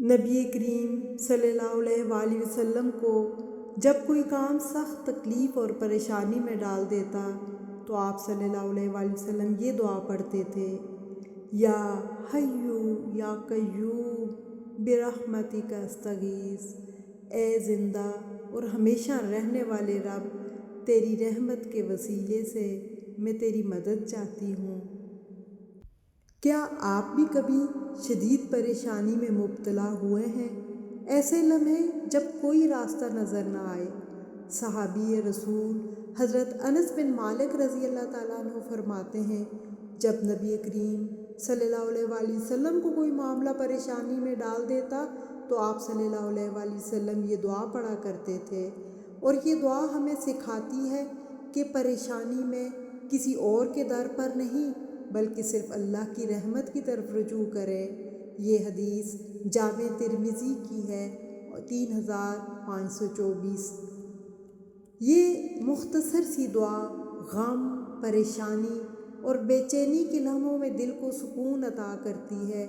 نبی کریم صلی اللہ علیہ وآلہ وسلم کو جب کوئی کام سخت تکلیف اور پریشانی میں ڈال دیتا تو آپ صلی اللہ علیہ وآلہ وسلم یہ دعا پڑھتے تھے، یا حیو یا قیوم برحمتک استغیث، اے زندہ اور ہمیشہ رہنے والے رب، تیری رحمت کے وسیلے سے میں تیری مدد چاہتی ہوں۔ کیا آپ بھی کبھی شدید پریشانی میں مبتلا ہوئے ہیں؟ ایسے لمحے جب کوئی راستہ نظر نہ آئے۔ صحابی رسول حضرت انس بن مالک رضی اللہ تعالیٰ عنہ فرماتے ہیں، جب نبی کریم صلی اللہ علیہ وآلہ وسلم کو کوئی معاملہ پریشانی میں ڈال دیتا تو آپ صلی اللہ علیہ وآلہ وسلم یہ دعا پڑھا کرتے تھے، اور یہ دعا ہمیں سکھاتی ہے کہ پریشانی میں کسی اور کے در پر نہیں بلکہ صرف اللہ کی رحمت کی طرف رجوع کریں۔ یہ حدیث جامع ترمذی کی ہے 3524۔ یہ مختصر سی دعا غم، پریشانی اور بے چینی کے لمحوں میں دل کو سکون عطا کرتی ہے۔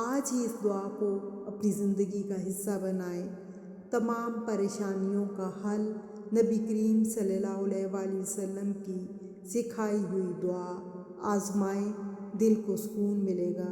آج ہی اس دعا کو اپنی زندگی کا حصہ بنائیں۔ تمام پریشانیوں کا حل نبی کریم صلی اللہ علیہ وآلہ وسلم کی سکھائی ہوئی دعا آزمائیں، دل کو سکون ملے گا۔